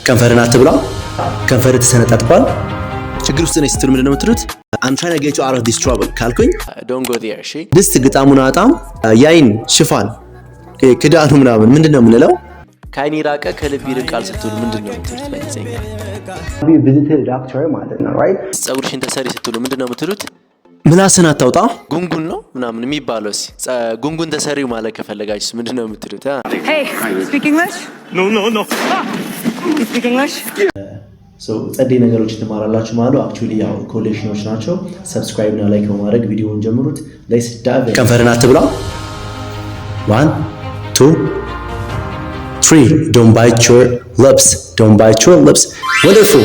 ከንፈርን አትብላ፣ ከንፈር ተሰነጣጥቋል፣ ችግር ውስጥ ነኝ ስትሉ ምንድነው የምትሉት? I'm trying to get you out of this trouble ካልኩኝ don't go there እሺ። ድስት ግጣሙን አጣም ያይን ሽፋን ክዳኑ ምናምን ምንድነው የምንለው? ከአይን ይራቀ ከልብ ይርቃል ስትሉ ምንድነው የምትሉት? በእንግሊዝኛ ቪዚት ዶክተር ማለት ነው right? ፀጉርሽን ተሰሪ ስትሉ ምንድነው የምትሉት? ምላስን አታውጣ ጉንጉን ነው ምናምን የሚባለው። ጉንጉን ተሰሪው ማለት ከፈለጋችሁ ምንድነው የምትሉት? Hey, speak English? No. You speak English? ጸዴ ነገሮች ትማራላችሁ ማለት ነው። አክቹአሊ ያው ኮሌክሽኖች ናቸው። ሰብስክራይብ እና ላይክ በማድረግ ቪዲዮውን ጀምሩት። ሌትስ ዳይቭ ኢን። ከንፈርን አትብላ። 1 2 3 Don't bite your lips. Don't bite your lips. Wonderful.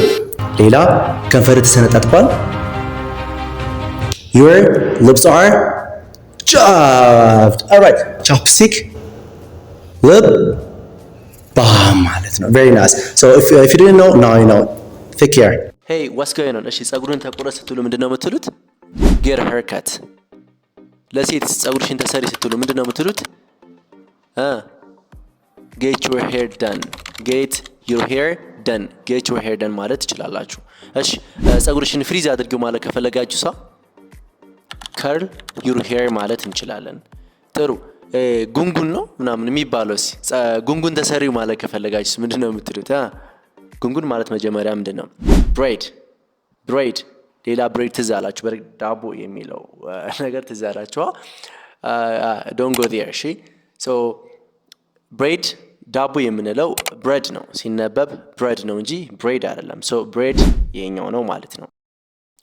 ሌላ ከንፈር ተሰነጣጥቋል። Your lips are chapped. All right. Chopstick. Lip balm ማለት ነው. Very nice. So if you didn't know, now you know. Take care. Hey, what's going on? እሺ ፀጉርን ተቆረጥ ስትሉ ምንድነው የምትሉት? Get a haircut. ለሴት ፀጉርሽን ተሰሪ ስትሉ ምንድነው የምትሉት? Get your hair done. Get your hair done. Get your hair done ማለት ትችላላችሁ። እሺ ፀጉርሽን ፍሪዝ አድርጊው ማለት ከፈለጋችሁ curl your hair ማለት እንችላለን። ጥሩ ጉንጉን ነው ምናምን የሚባለው። ጉንጉን ተሰሪው ማለት ከፈለጋችሁ ምንድነው የምትሉት? ጉንጉን ማለት መጀመሪያ ምንድነው? ብሬድ ሌላ ብሬድ ትዝ አላችሁ? ዳቦ የሚለው ነገር ትዝ አላችሁ? don't go there እሺ። so ብሬድ ዳቦ የምንለው ብሬድ ነው ሲነበብ ብሬድ ነው እንጂ ብሬድ አይደለም። so ብሬድ ይሄኛው ነው ማለት ነው።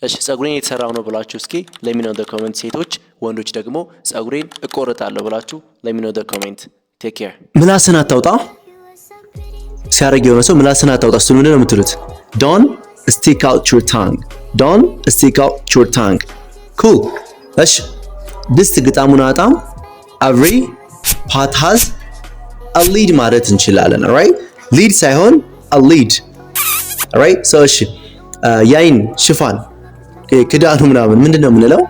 እሺ ፀጉሬን የተሰራው ነው ብላችሁ እስኪ let me know the comment ሴቶች፣ ወንዶች ደግሞ ፀጉሬን እቆረጣለሁ ብላችሁ let me know the comment. take care. ምላስን አታውጣ ሲያረግ የሆነ ሰው ምላስን አታውጣ ስትሉ ምንድነው የምትሉት? don't stick out your tongue. don't stick out your tongue. cool. እሺ ድስት ግጣሙን አጣም every pot has a lid ማለት እንችላለን። alright lead ሳይሆን a lid. alright so እሺ ያይን ሽፋን ክዳኑ ምናምን ምንድነው የምንለው?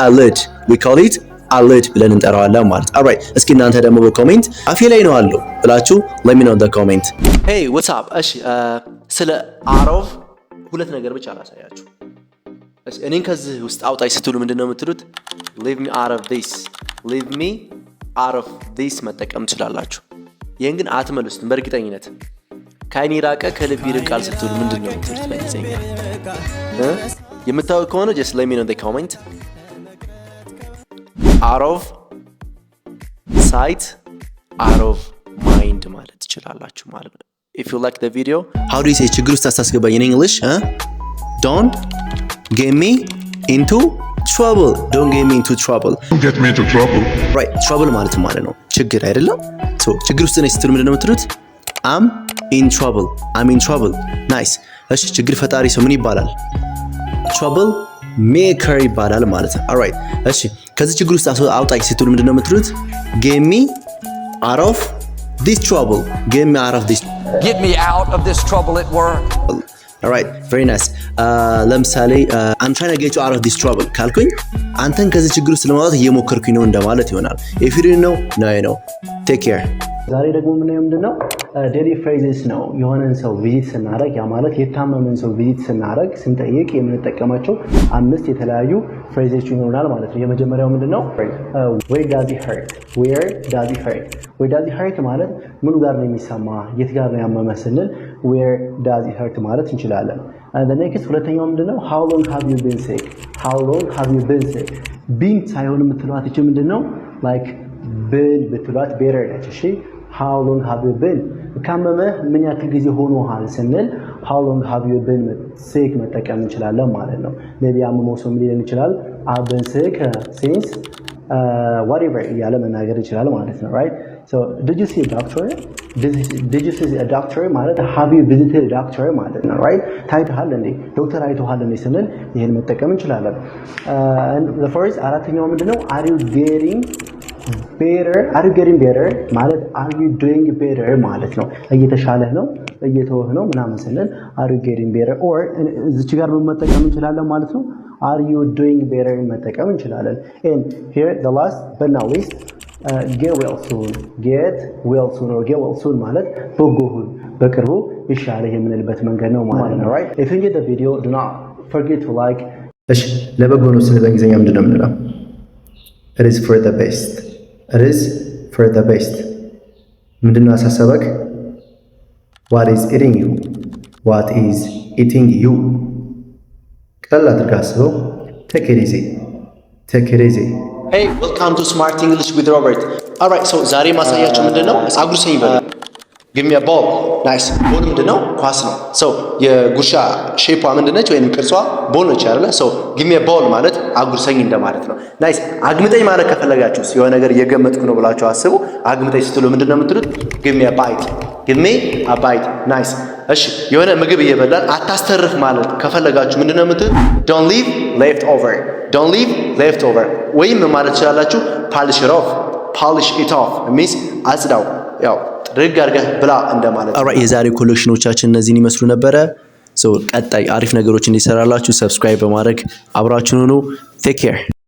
eyelid. we call it eyelid ብለን እንጠራዋለን ማለት። alright እስኪ እናንተ ደግሞ በኮሜንት አፌ ላይ ነው አለው ብላችሁ let me know the comment. hey what's up? እሺ ስለ አሮፍ ሁለት ነገር ብቻ አላሳያችሁ። እሺ እኔን ከዚህ ውስጥ አውጣይ ስትሉ ምንድነው የምትሉት? leave me out of this. leave me out of this መጠቀም ትችላላችሁ። ይሄን ግን አትመልሱትም በእርግጠኝነት። ከአይን ይራቀ ከልብ ይርቃል ስትሉ ምንድነው የምትሉት በእንግሊዝኛ? የምታውቁ ከሆነ just let me know the comment. out of sight, out of mind ማለት ትችላላችሁ ማለት ነው። if you like the video, how do you say ችግር ውስጥ አታስገባኝ in English? don't get me into trouble. don't get me into trouble. Don't get me into trouble. right trouble ማለት ነው ችግር አይደለም። so ችግር ውስጥ ነኝ ስትሉ ምንድነው የምትሉት? I'm in trouble. I'm in trouble. nice. እሺ ችግር ፈጣሪ ሰው ምን ይባላል? trouble maker ይባላል ማለት ነው። alright እሺ ከዚህ ችግር ውስጥ አውጣኝ ስትሉ ምንድነው የምትሉት? get me out of this trouble. get me out of this trouble at work. alright very nice. ለምሳሌ I'm trying to get you out of this trouble ካልኩኝ አንተን ከዚህ ችግር ውስጥ ለማውጣት እየሞከርኩኝ ነው እንደማለት ይሆናል። if you didn't know, now you know. take care. ዛሬ ደግሞ የምናየው ምንድነው? ዴሊ ፍሬዝስ ነው። የሆነን ሰው ቪዚት ስናደርግ ያ ማለት የታመመን ሰው ቪዚት ስናደርግ ስንጠይቅ የምንጠቀማቸው 5 የተለያዩ ፍሬዝስ ይኖራል ማለት ነው። የመጀመሪያው ምንድነው? where does it hurt? where does it hurt? where does it hurt ማለት ምኑ ጋር ነው የሚሰማ የት ጋር ነው ያመመ ስንል where does it hurt ማለት እንችላለን። the next ሁለተኛው ምንድነው? how long have you been sick? how long have you been sick? been ሳይሆን የምትሏት እቺ ምንድነው? like been ብትሏት better ነች። እሺ how long have you been? ካመመህ ምን ያክል ጊዜ ሆኖሃል ስንል how long have you been sick መጠቀም እንችላለን ማለት ነው። maybe አመመው ሰው ምን ሊለን ይችላል? I've been sick since whatever እያለ መናገር ይችላል ማለት ነው። right so did you see a doctor? did you see a doctor ማለት have you visited a doctor ማለት ነው። right ታይተሃል እንዴ ዶክተር አይተሃል እንዴ ስንል ይሄን መጠቀም እንችላለን። and the first አራተኛው ምንድነው? are you getting better ማለት are you doing better ማለት ነው። እየተሻለህ ነው እየተወህ ነው ምናምን ስንል are you getting better or እዚች ጋር መጠቀም እንችላለን ማለት ነው። are you doing better መጠቀም እንችላለን። and here the last but not least get well soon or get well soon ማለት በጎ ሁን በቅርቡ ይሻልህ የምንልበት መንገድ ነው ማለት ነው። right if you enjoyed the video do not forget to like እሺ ለበጎ ነው ስለ በእንግሊዝኛ ምንድነው የምንለው? it is for the best it is for the best ምንድነው አሳሰበክ? what is eating you what is eating you ቀላል አድርገህ አስበው። take it easy take it easy hey welcome to smart english with robert alright so ዛሬ ማሳያችሁ ምንድነው አጉርሰኝ በሉ give me a ball nice ቦል ምንድነው ኳስ ነው so የጉርሻ ሼፓ ምንድነች ወይንም ቅርጿ ቦል ነች አይደለ so give me a ball ማለት አጉርሰኝ እንደማለት ነው nice አግምጠኝ ማለት ከፈለጋችሁ የሆነ ነገር እየገመጥኩ ነው ብላችሁ አስቡ አግምጠኝ ስትሉ ምንድነው የምትሉት give me a bite give me a bite nice እሺ የሆነ ምግብ እየበላን አታስተርፍ ማለት ከፈለጋችሁ ምንድነው የምትሉት don't leave left over ወይም ማለት ትችላላችሁ polish it off means አጽዳው ያው ጥርግ አድርገህ ብላ እንደማለት ነው። ኦልራይት የዛሬ ኮሌክሽኖቻችን እነዚህን ይመስሉ ነበረ። ቀጣይ አሪፍ ነገሮች እንዲሰራላችሁ ሰብስክራይብ በማድረግ አብራችሁን ሁኑ። ቴክ ኬር